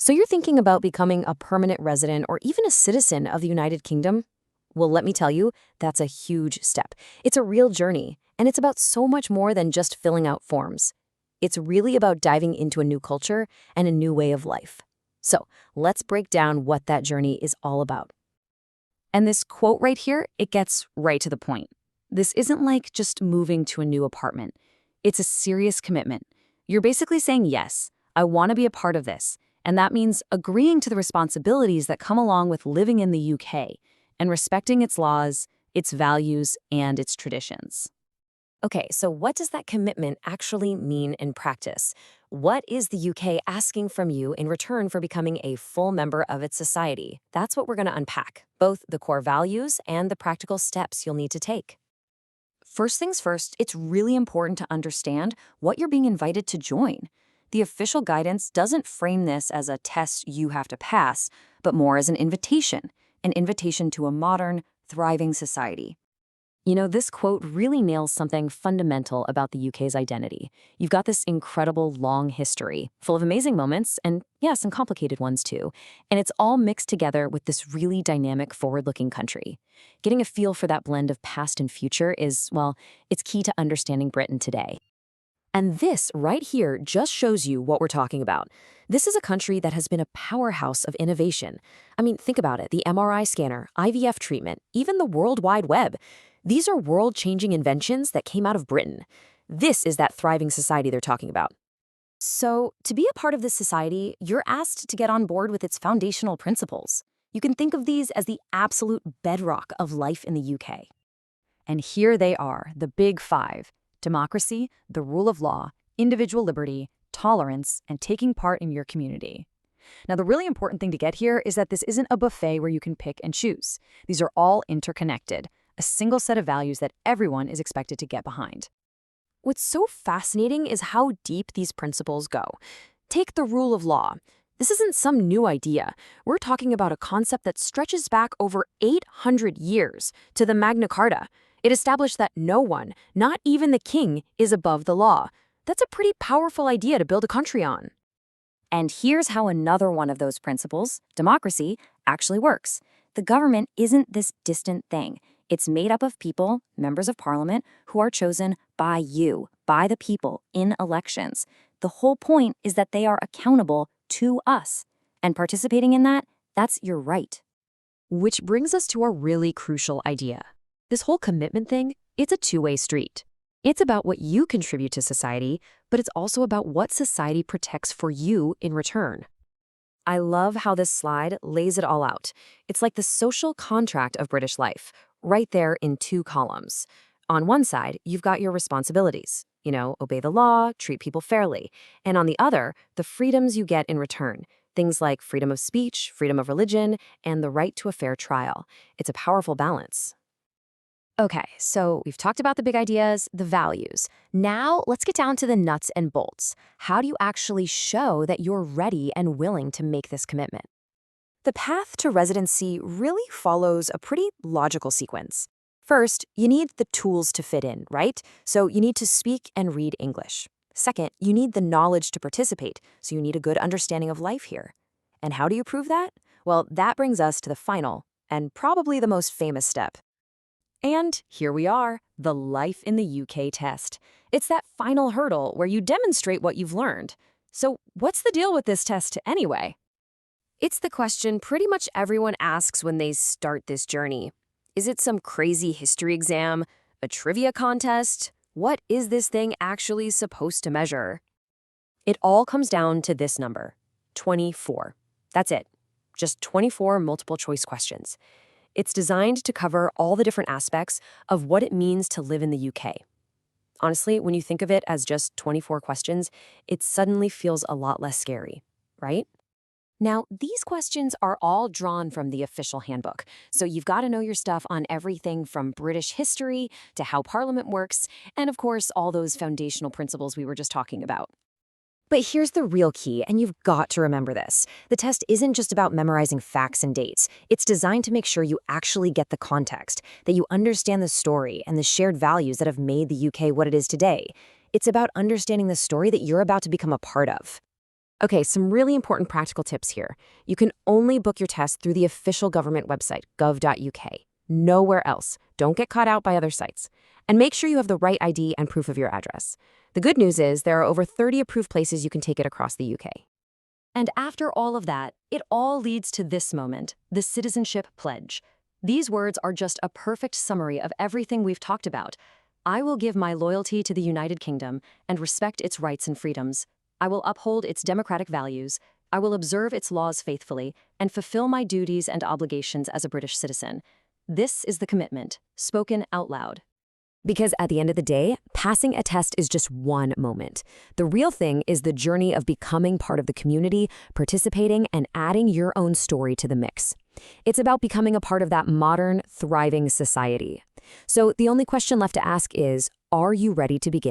So you're thinking about becoming a permanent resident or even a citizen of the United Kingdom? Well, let me tell you, that's a huge step. It's a real journey, and it's about so much more than just filling out forms. It's really about diving into a new culture and a new way of life. So let's break down what that journey is all about. And this quote right here, it gets right to the point. This isn't like just moving to a new apartment. It's a serious commitment. You're basically saying, yes, I want to be a part of this. And that means agreeing to the responsibilities that come along with living in the UK and respecting its laws, its values, and its traditions. Okay, so what does that commitment actually mean in practice? What is the UK asking from you in return for becoming a full member of its society? That's what we're going to unpack, both the core values and the practical steps you'll need to take. First things first, it's really important to understand what you're being invited to join. The official guidance doesn't frame this as a test you have to pass, but more as an invitation to a modern, thriving society. You know, this quote really nails something fundamental about the UK's identity. You've got this incredible long history, full of amazing moments, and yeah, some complicated ones too. And it's all mixed together with this really dynamic, forward-looking country. Getting a feel for that blend of past and future is, well, it's key to understanding Britain today. And this right here just shows you what we're talking about. This is a country that has been a powerhouse of innovation. I mean, think about it, the MRI scanner, IVF treatment, even the World Wide Web. These are world-changing inventions that came out of Britain. This is that thriving society they're talking about. So, to be a part of this society, you're asked to get on board with its foundational principles. You can think of these as the absolute bedrock of life in the UK. And here they are, the big five: democracy, the rule of law, individual liberty, tolerance, and taking part in your community. Now, the really important thing to get here is that this isn't a buffet where you can pick and choose. These are all interconnected, a single set of values that everyone is expected to get behind. What's so fascinating is how deep these principles go. Take the rule of law. This isn't some new idea. We're talking about a concept that stretches back over 800 years to the Magna Carta. It established that no one, not even the king, is above the law. That's a pretty powerful idea to build a country on. And here's how another one of those principles, democracy, actually works. The government isn't this distant thing. It's made up of people, members of parliament, who are chosen by you, by the people, in elections. The whole point is that they are accountable to us. And participating in that, that's your right. Which brings us to a really crucial idea. This whole commitment thing, it's a two-way street. It's about what you contribute to society, but it's also about what society protects for you in return. I love how this slide lays it all out. It's like the social contract of British life, right there in two columns. On one side, you've got your responsibilities. Obey the law, treat people fairly. And on the other, the freedoms you get in return. Things like freedom of speech, freedom of religion, and the right to a fair trial. It's a powerful balance. Okay, so we've talked about the big ideas, the values. Now let's get down to the nuts and bolts. How do you actually show that you're ready and willing to make this commitment? The path to residency really follows a pretty logical sequence. First, you need the tools to fit in, right? So you need to speak and read English. Second, you need the knowledge to participate, so you need a good understanding of life here. And how do you prove that? Well, that brings us to the final, and probably the most famous step. And here we are, the Life in the UK test. It's that final hurdle where you demonstrate what you've learned. So what's the deal with this test anyway? It's the question pretty much everyone asks when they start this journey. Is it some crazy history exam? A trivia contest? What is this thing actually supposed to measure? It all comes down to this number, 24. That's it. Just 24 multiple choice questions. It's designed to cover all the different aspects of what it means to live in the UK. Honestly, when you think of it as just 24 questions, it suddenly feels a lot less scary, right? Now, these questions are all drawn from the official handbook, so you've got to know your stuff on everything from British history to how Parliament works, and of course, all those foundational principles we were just talking about. But here's the real key, and you've got to remember this. The test isn't just about memorizing facts and dates. It's designed to make sure you actually get the context, that you understand the story and the shared values that have made the UK what it is today. It's about understanding the story that you're about to become a part of. Okay, some really important practical tips here. You can only book your test through the official government website, gov.uk. Nowhere else. Don't get caught out by other sites. And make sure you have the right ID and proof of your address. The good news is there are over 30 approved places you can take it across the UK. And after all of that, it all leads to this moment, the Citizenship Pledge. These words are just a perfect summary of everything we've talked about. I will give my loyalty to the United Kingdom and respect its rights and freedoms. I will uphold its democratic values. I will observe its laws faithfully and fulfill my duties and obligations as a British citizen. This is the commitment, spoken out loud. Because at the end of the day, passing a test is just one moment. The real thing is the journey of becoming part of the community, participating, and adding your own story to the mix. It's about becoming a part of that modern, thriving society. So the only question left to ask is, are you ready to begin?